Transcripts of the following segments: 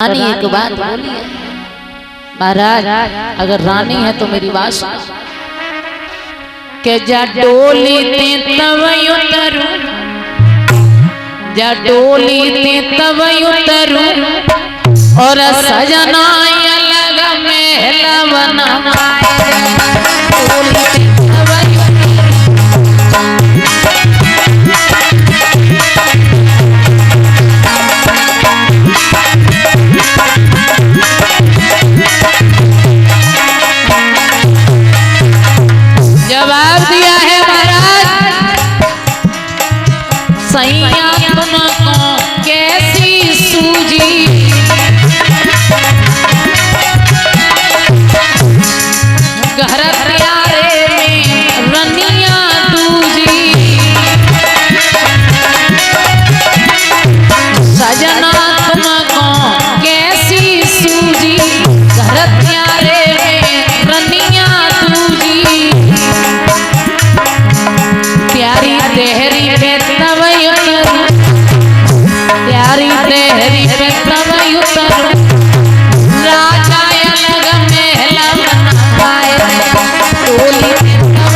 रानी एक बात बोली है महाराज, अगर रानी है तो मेरी बात सुनो के जा डोली ते तब उतरू, जा डोली ते तब उतरू और सजना अलग महला बनाए डोली ते तब जवाब दिया है महाराज, सैया तुमको कैसी सूझी, घर प्यारे में रनिया दूजी, सजना तुमको कैसी सूझी, घर प्यारे में रनिया दूजी, प्यारी तेहरी पे तब उतरू, प्यारी तेहरी पे तब उतरू, राजा अलग महला बनाए डोली पे तब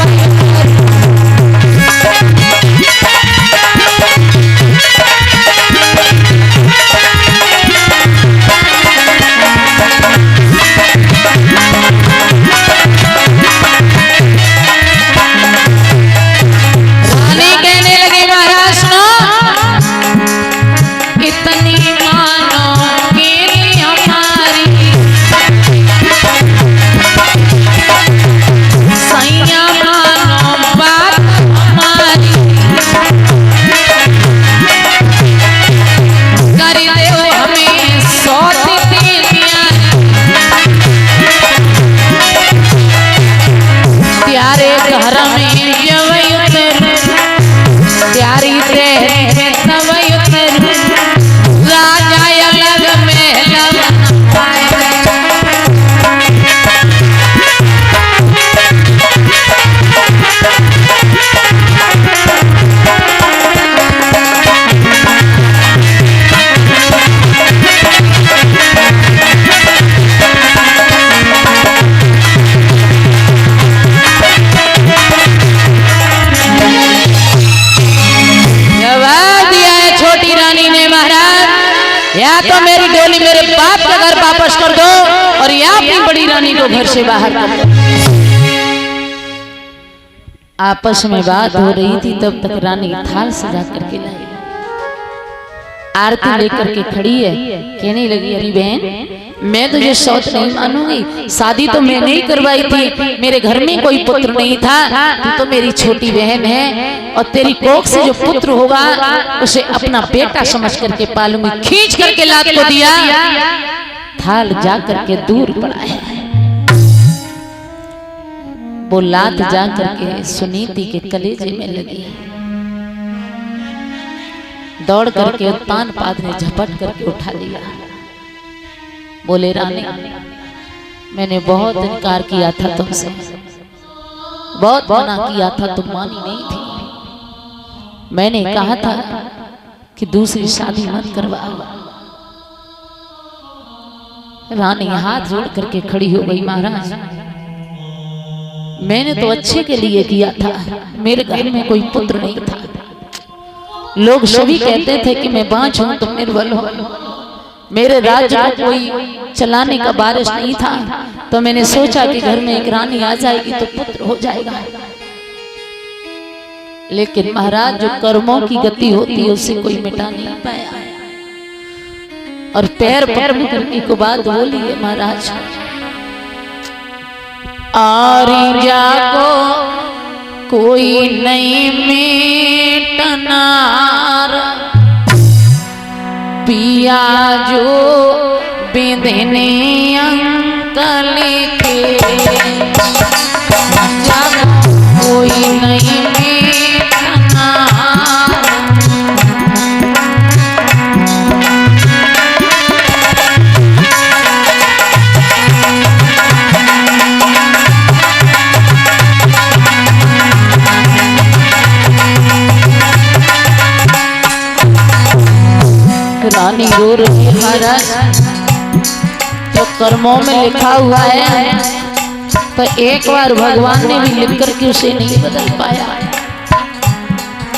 या तो मेरी डोली मेरे बाप के घर वापस कर दो और या अपनी बड़ी रानी को घर से बाहर कर दो। आपस में बात हो रही थी तब तक रानी थाल सजा करके लाई, आरती लेकर के खड़ी है, कहने लगी अरे बहन मैं तुझे सौत नहीं मानूंगी, शादी तो मैंने ही करवाई थी, मेरे घर में कोई पुत्र नहीं था, तू तो मेरी छोटी बहन है और तेरी कोख से जो पुत्र होगा उसे अपना बेटा समझ करके पालूंगी। खींच करके लात को दिया, थाल जा करके दूर पड़ा है, वो लात जा करके सुनीति के कलेजे में लगी, दौड़ करके उत्तान पाद ने झपट करके उठा लिया। बोले रानी मैंने बहुत इनकार किया था तुमसे, बहुत मना किया था, तुम मानी नहीं थी, मैंने कहा था कि दूसरी शादी मत करवाओ। रानी हाथ जोड़ करके खड़ी हो गई, महाराज मैंने तो अच्छे के लिए किया था, मेरे घर में कोई पुत्र नहीं था, लोग सभी कहते थे कि मैं बांझ हूं तुम निर्बल हो, मेरे राज्य को कोई चलाने का बारिश नहीं था, तो मैंने सोचा कि घर में एक रानी आ जाएगी तो पुत्र हो जाएगा। लेकिन महाराज जो कर्मों की गति होती है उसे कोई मिटा नहीं पाया, और पैर पकड़ करके को बात बोली है महाराज, आरिया को कोई नहीं मिटनार, पिया जो बिंदने अंकल के, कोई नहीं मिटनार, रानी रो रही है महाराज, जो कर्मों में लिखा हुआ है तो एक बार भगवान ने भी लिख करके उसे नहीं बदल पाया।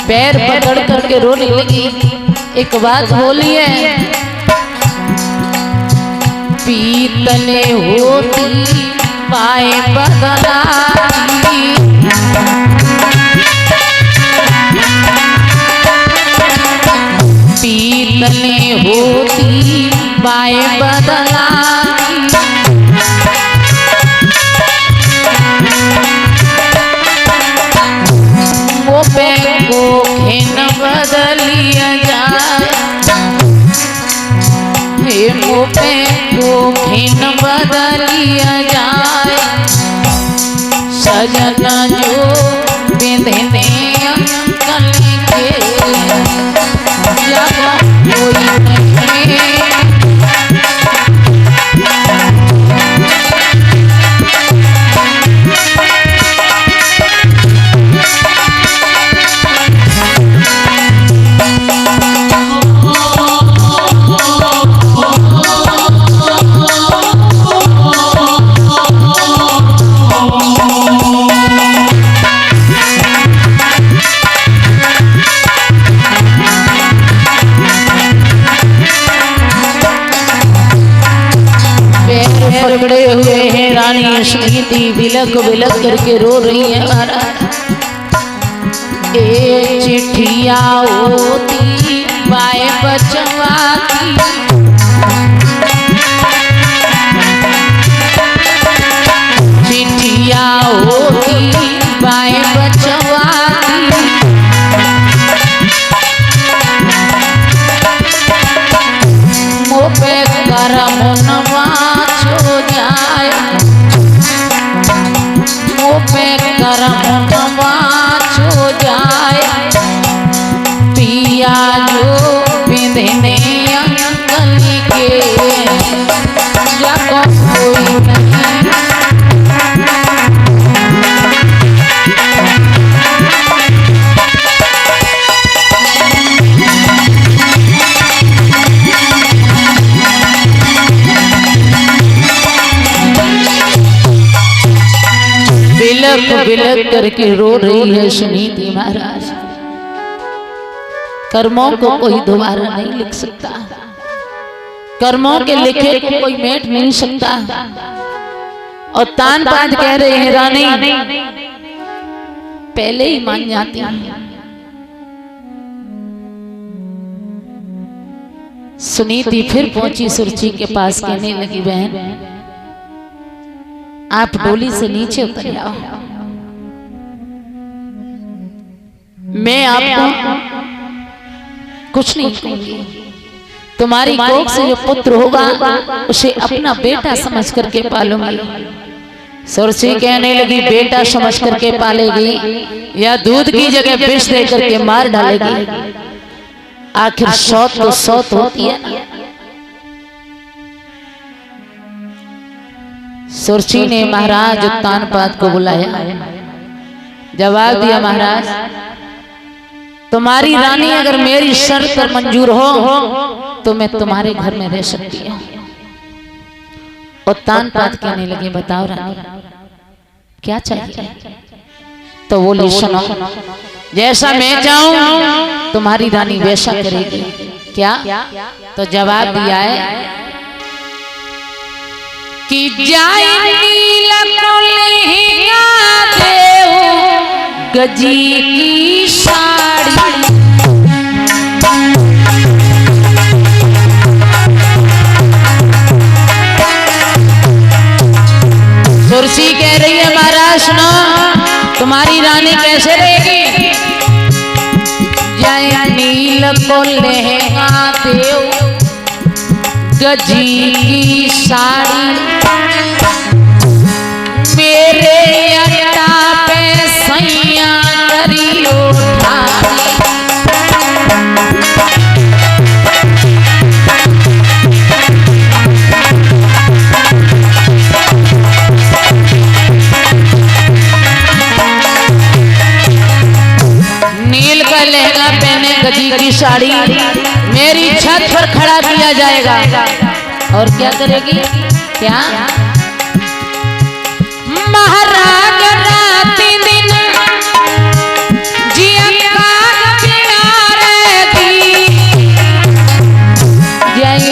पैर पकड़ करके रोने लगी। एक बात बोली है, पीतले होती पाए बदलाई, पीतले होती पाए बदलाई, वो पे को खिन बदलिया जाए, हे वो पे को खिन बदलिया जाए, सजना जो बिंधने अंकल के जब कोई नहीं। पकड़े हुए हैं रानी सुनीति बिलक बिलक करके रो रही है महाराज। ए चिट्ठिया होती बाए बचवाती, चिट्ठिया होती बाए बचवाती, मोपे करम नवाज हो जाए, मोपे करम नवाज हो जाए, पिया जो बिंधने अंकल के जब कोई नहीं। बिलक बिलक करके रो रही है सुनीति महाराज। कर्मों को कोई दोबारा नहीं लिख सकता, कर्मों के लिखे को कोई मेट नहीं सकता। और तान पांच कह रहे हैं रानी पहले ही मान जाती है। सुनीति फिर पहुंची सुरची के पास, कहने लगी बहन आप डोली से नीचे उतर आओ, मैं आपको कुछ नहीं कहूंगी, तुम्हारी कोख से जो पुत्र होगा उसे अपना बेटा समझ करके पालूंगी। सुरसी कहने लगी बेटा समझ करके पालेगी या दूध की जगह विष दे करके मार डालेगी? आखिर सौत तो सौत होती है। सुरची ने महाराज उत्तानपाद को बुलाया, जवाब दिया महाराज तुम्हारी रानी अगर मेरी शर्त पर मंजूर हो तो मैं तुम्हारे घर में रह सकती हूँ। उत्तानपाद कहने लगे बताओ रानी क्या चाहिए? तो बोली सुनो जैसा मैं चाहूं तुम्हारी रानी वैसा करेगी। क्या? तो जवाब दिया है कि जाए गजी की साड़ी, सुरसी कह रही है महाराज सुनो तुम्हारी रानी कैसे रहेगी? जय नील को लहंगा देव गजी की साड़ी, मेरे अड्डा पे सैया करियो नील का लहंगा पहने गजी की साड़ी मेरी छत पर खड़ा किया जाएगा और और क्या करेगी? क्या महाराज राती दिन जिया काग बिनारेगी, जय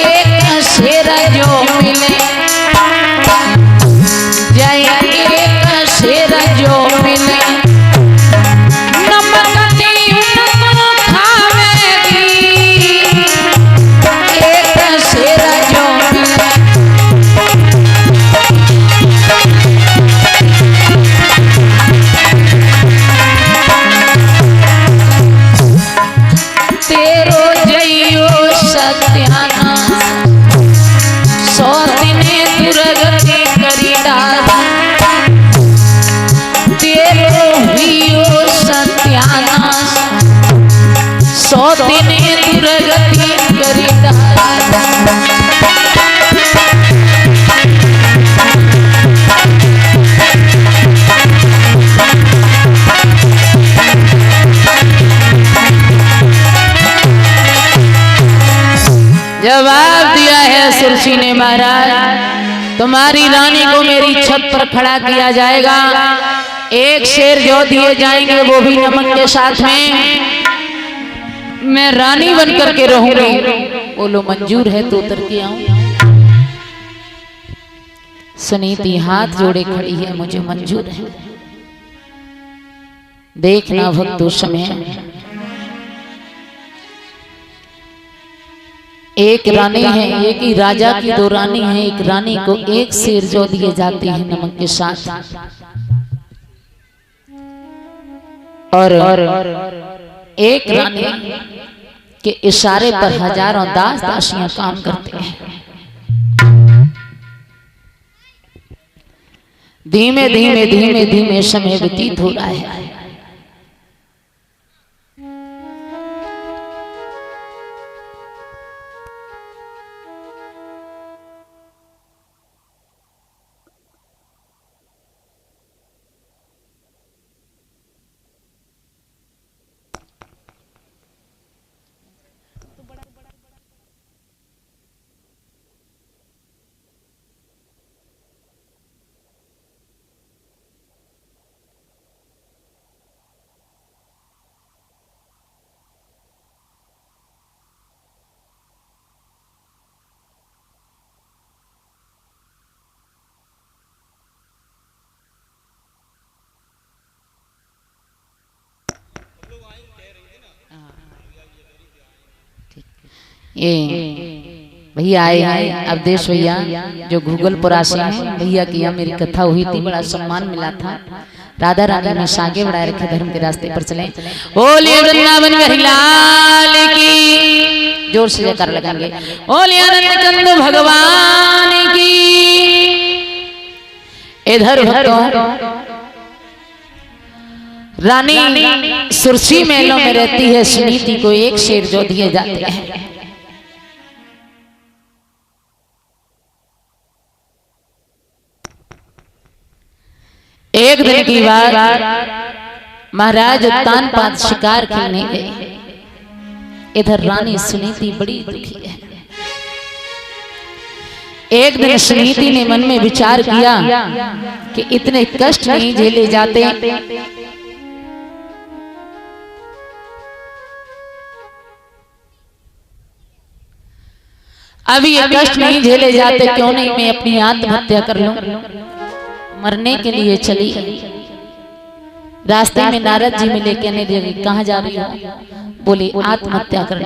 एक शेर जो मिले, जय एक शेर जो मिले, नमक उनको खावेगी, एक शेर जो मिले। तेरो जइयो सत्यानाश, 100 दिने दुर्गति करी डाला, तेरो हियो सत्यानाश, 100 दिने दुर्गति करी डाला। जवाब दिया है सुरसी ने, महाराज तुम्हारी रानी को मेरी छत पर खड़ा किया जाएगा, एक शेर जो दिए जाएंगे वो भी नमक के साथ में, मैं रानी बनकर के रहूंगी। बोलो मंजूर है तो उतर के आऊं। सुनीति हाथ जोड़े खड़ी है, मुझे मंजूर है। देखना भक्तों समय एक रानी है, एक ही राजा की 2 रानी है, एक रानी को एक शेर जो दिए जाते हैं नमक के साथ, और एक रानी के इशारे पर हजारों दास दासियां काम करते हैं। धीमे धीमे धीमे धीमे समय व्यतीत हो रहा है। ये भैया आए हैं अवधेश भैया जो गूगलपुरा से हैं। भैया की यहाँ मेरी कथा हुई थी, बड़ा सम्मान मिला था। राधा रानी ने आगे बढ़ाए रखे, धर्म के रास्ते पर चले। बोलिए वृंदावन बिहारी लाल की, जोर से जयकार लगाएंगे। बोलिए आनंद कंद भगवान की। इधर भक्तों रानी सुरसी महलों में रहती है। सुनीति को एक शेर जो दिए जाते हैं। एक दिन की बात, महाराज तानपात शिकार खेलने गए। इधर रानी सुनीति बड़ी दुखी है। एक दिन सुनीति ने मन में विचार किया कि इतने कष्ट नहीं झेले जाते, अभी ये कष्ट नहीं झेले जाते, क्यों नहीं मैं अपनी आत्महत्या कर लूं। मरने के लिए चली। रास्ते में नारद जी मिले, कहने लगे कहाँ जा रही हो? बोले आत्महत्या करने।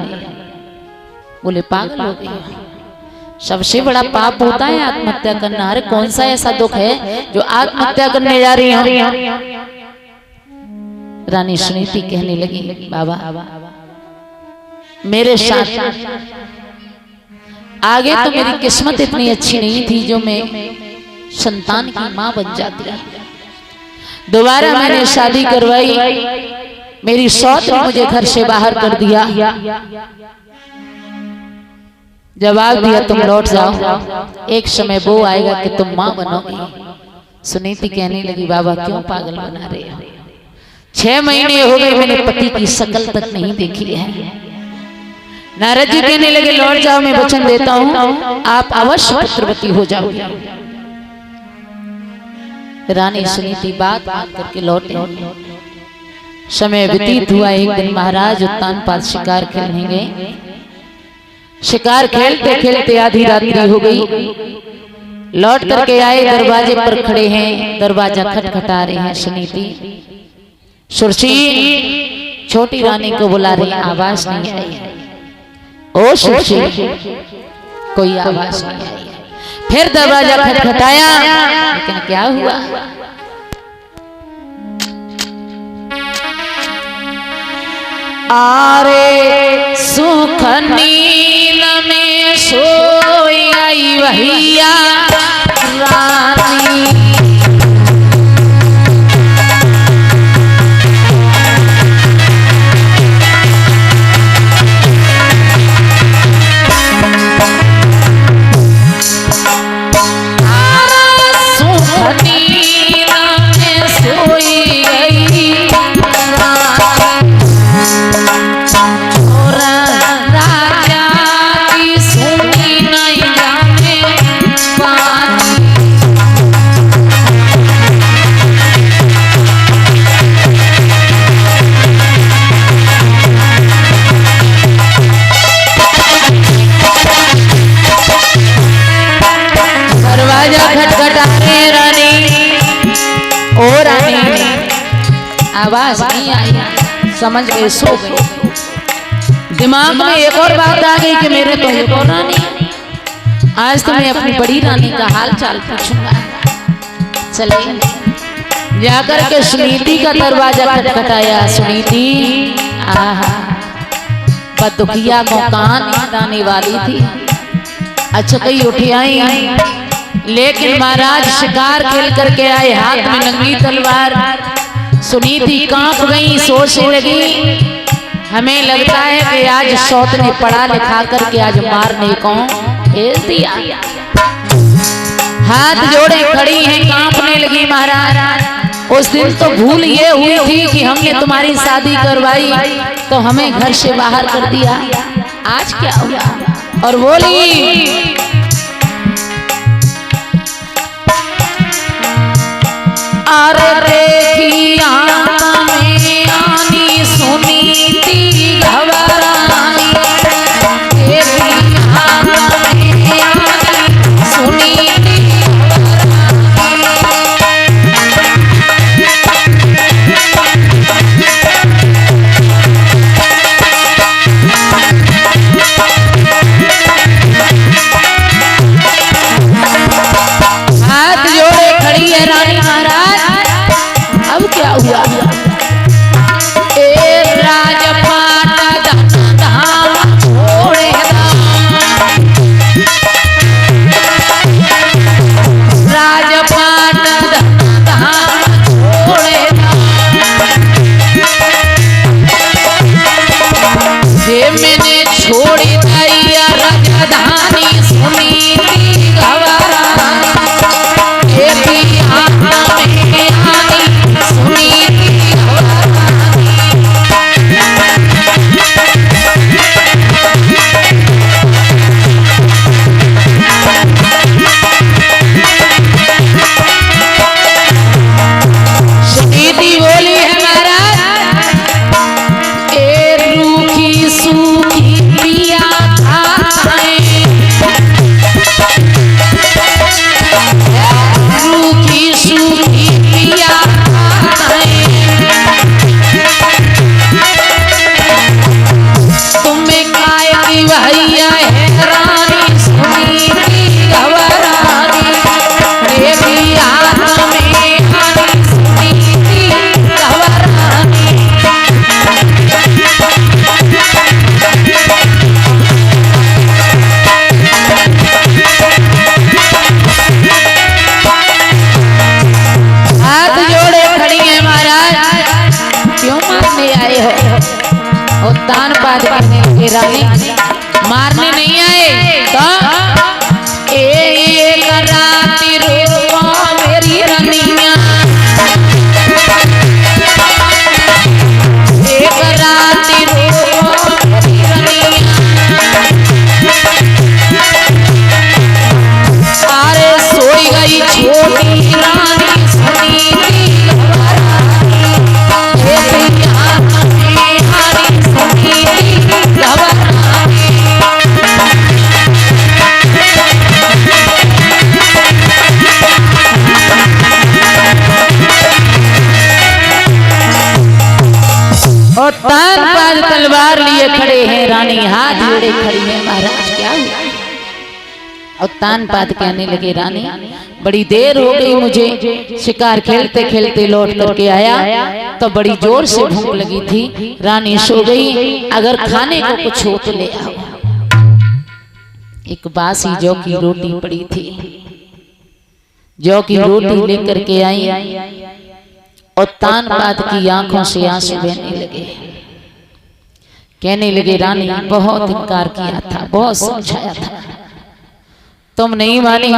बोले पागल हो गई, सबसे बड़ा पाप होता है आत्महत्या करना। अरे कौन सा ऐसा दुख है जो आत्महत्या करने जा रही हो? रानी सुनीति कहने लगी बाबा मेरे साथ आगे तो मेरी किस्मत इतनी अच्छी नहीं थी जो मैं संतान की मां बन जाती। दोबारा मैंने शादी करवाई, मेरी सौत ने मुझे घर से बाहर कर दिया। जवाब दिया तुम लौट जाओ, एक समय वो आएगा कि तुम मां बनोगी। सुनीति कहने लगी बाबा क्यों पागल बना रहे हो? 6 महीने हो गए मैंने पति की शकल तक नहीं देखी है, नारद जी कहने लगे लौट जाओ, मैं वचन देता हूँ आप अवश्य पुत्रवती हो जाओगे। रानी सुनीति बात करके लौटे। समय व्यतीत हुआ। एक दिन महाराज उत्तानपाद शिकार खेलने गए। शिकार खेलते खेलते आधी रात्रि हो गई। लौट करके आए, दरवाजे पर खड़े हैं, दरवाजा खटखटा रहे हैं सुनीति। सुरसी छोटी रानी को बुला रही, आवाज नहीं आई। ओ सुरसी, कोई आवाज नहीं आई। फिर दरवाजा खटखटाया, लेकिन क्या हुआ? आरे सुख नील में सोई आई वहिया रानी। आवाज नहीं आई, समझ गए, सो गए। दिमाग में एक और बात आ गई कि मेरे तो एक और रानी, आज तो मैं अपनी बड़ी रानी का हाल चाल पूछूंगा। चलिए जाकर के सुनीति का दरवाजा खटखटाया। सुनीति, आहा बदुखिया को कान नींद आने वाली थी। अच्छा कहीं उठी आई, लेकिन महाराज शिकार खेल करके आए, हाथ में नंगी तलवार। सुनीति कांप गई, सोचने लगी हमें लगता है कि आज सौत ने पढ़ा लिखा करके आज मारने को भेज दिया। हाथ जोड़े खड़ी हैं, कांपने लगी। महाराज उस दिन तो भूल ये हुई थी कि हमने तुम्हारी शादी करवाई तो हमें घर से बाहर कर दिया, आज क्या हुआ? और बोली अरे देखी आंखों में आनी सुनीति घबराई। देखी आंखों में आनी सुनीति घबराई। लिए खड़े हैं, रानी हाथ जोड़े खड़ी है। महाराज क्या हुआ? और तानपाद कहने लगे, रानी बड़ी देर हो गई, मुझे शिकार खेलते खेलते लौट करके आया तो बड़ी जोर से भूख लगी थी, रानी सो गई, अगर खाने को कुछ हो तो ले आओ। एक बासी जौ की रोटी पड़ी थी, जौ की रोटी लेकर के आई और तानपाद की आंखों से आंसू बहने लगे। कहने लगे, रानी बहुत इनकार किया था, बहुत समझाया था, तुम नहीं मानी।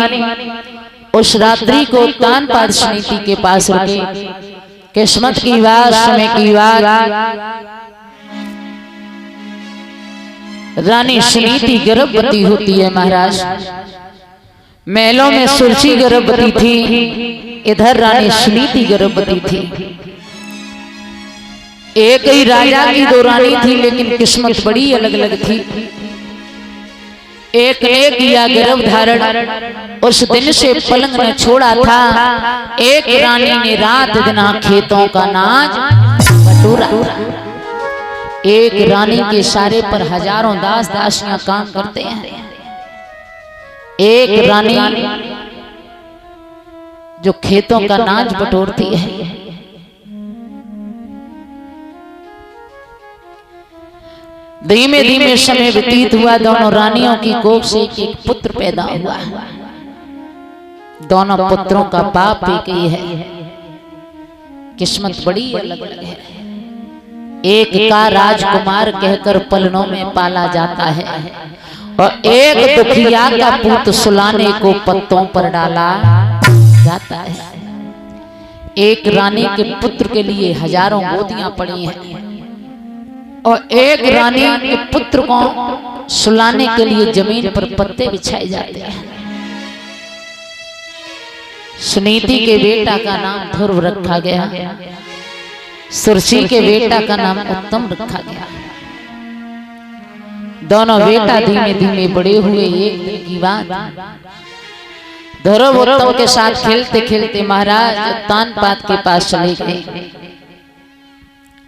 उस रात्रि को तानपाद सुनीति के पास रुके। किस्मत की बात, समय की बात, रानी सुनीति गर्भवती होती है। महाराज महलों में सुरसी गर्भवती थी, इधर रानी सुनीति गर्भवती थी। एक ही राजा की दो रानी थी, लेकिन किस्मत बड़ी अलग अलग थी। एक ने किया गर्भ धारण, उस दिन से पलंग न छोड़ा था। एक रानी ने रात दिन खेतों का नाज बटोरा। एक रानी के सारे पर हजारों दास दासियां काम करते हैं। एक रानी जो खेतों का नाज बटोरती है। धीमे धीमे समय व्यतीत हुआ, दोनों रानियों की कोख से एक पुत्र पैदा हुआ। दोनों पुत्रों का बाप एक ही है। किस्मत बड़ी अलग अलग है। एक का राजकुमार कहकर पलनों में पाला जाता है और एक दुखिया का पुत्र सुलाने को पत्तों पर डाला जाता है। एक रानी के पुत्र के लिए हजारों गोदियां पड़ी हैं और एक रानी के पुत्र को सुलाने के लिए जमीन पर पत्ते बिछाए जाते हैं। सुनीति के बेटा का नाम ध्रुव रखा गया, सुरसी के बेटा का नाम उत्तम रखा गया। दोनों बेटा धीमे धीमे बड़े हुए। एक दिन की बात, ध्रुव उत्तम के साथ खेलते खेलते महाराज तानपाद के पास चले गए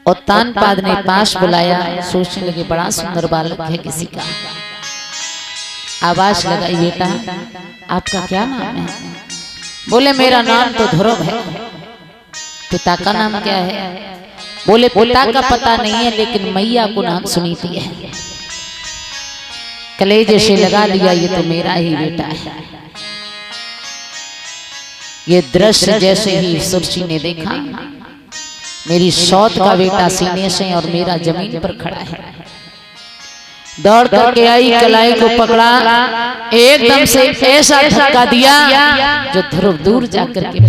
और तानपाद ने पास बुलाया। सोचने लगे, बड़ा सुंदर बालक है किसी का। आवाज लगाई, बेटा आपका क्या नाम है? बोले, मेरा नाम तो ध्रुव है। पिता का नाम क्या है? बोले, पिता का पता नहीं है, लेकिन मैया को नाम सुनीति है। कलेजे से लगा लिया, ये तो मेरा ही बेटा है। ये दृश्य जैसे ही सुरसी ने देखा, मेरी सौत का बेटा सीने से और मेरा जमीन पर खड़ा है। दौड़ करके आई, कलाई को पकड़ा, एकदम से ऐसा धक्का दिया जो ध्रुव दूर जाकर के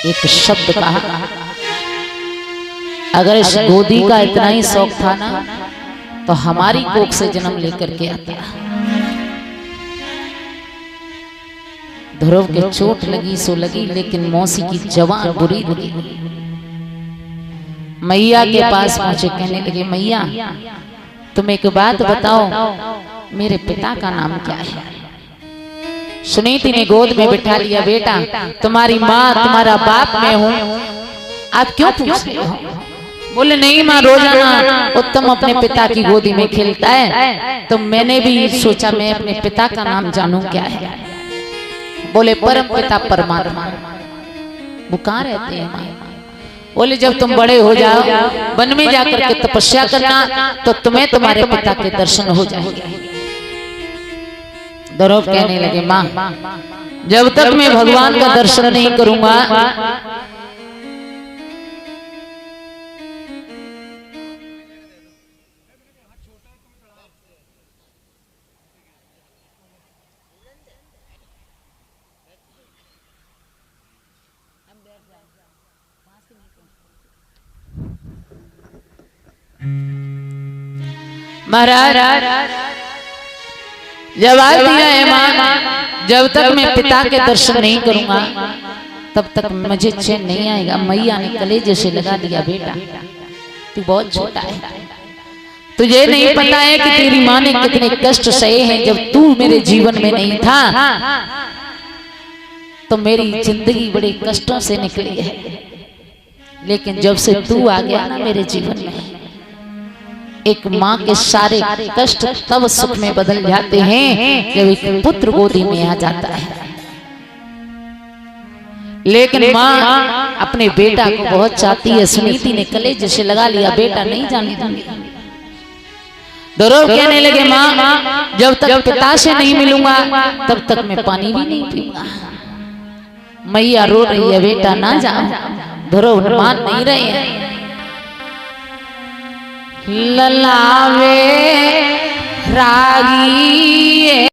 एक शब्द कहा। अगर इस गोदी का इतना ही शौक था ना, तो हमारी कोख से जन्म लेकर के आता। ध्रुव के चोट लगी सो लगी, लेकिन मौसी की जवान बुरी लगी। मैया के पास पहुंचे, कहने लगे, मैया तुम एक बात बताओ, मेरे पिता का नाम क्या है? सुनीति ने गोद में बिठा लिया, बेटा तुम्हारी माँ तुम्हारा बाप मैं हूँ, आप क्यों पूछ रहे हो? बोले, नहीं माँ, रोजाना उत्तम अपने पिता की गोदी में खेलता है, तो मैंने भी सोचा मैं अपने पिता का नाम जानूं क्या है। बोले, परम पिता परमात्मा। वो कहाँ रहते हैं माँ? बोले, जब तुम बड़े हो जाओ, वन में जाकर के तपस्या करना, तो तुम्हें तुम्हारे पिता के दर्शन हो जाएंगे। ध्रुव कहने लगे, माँ जब तक मैं भगवान का दर्शन नहीं करूंगा, महाराज जवाब दिया है माँ, जब तक मैं पिता के दर्शन नहीं करूंगा तब तक मुझे चैन नहीं आएगा। मैया ने कलेजे से लगा दिया, बेटा तू बहुत छोटा है, तुझे नहीं पता है कि तेरी माँ ने कितने कष्ट सहे हैं। जब तू मेरे जीवन में नहीं था तो मेरी जिंदगी बड़े कष्टों से निकली है, लेकिन जब से तू आ गया ना मेरे जीवन में, एक माँ के सारे कष्ट तब सुख में बदल जाते हैं जब एक पुत्र गोदी में आ जाता है। लेकिन माँ अपने बेटा को बहुत चाहती है। सुनीति ने कलेजे से लगा लिया, बेटा नहीं जाने दूंगी। ध्रुव कहने लगे, माँ जब तक पिता से नहीं मिलूंगा तब तक मैं पानी भी नहीं पीऊंगा। मैया रो रही है, बेटा ना जाओ। ध्रुव मान नहीं रहे हैं। ललावे रागी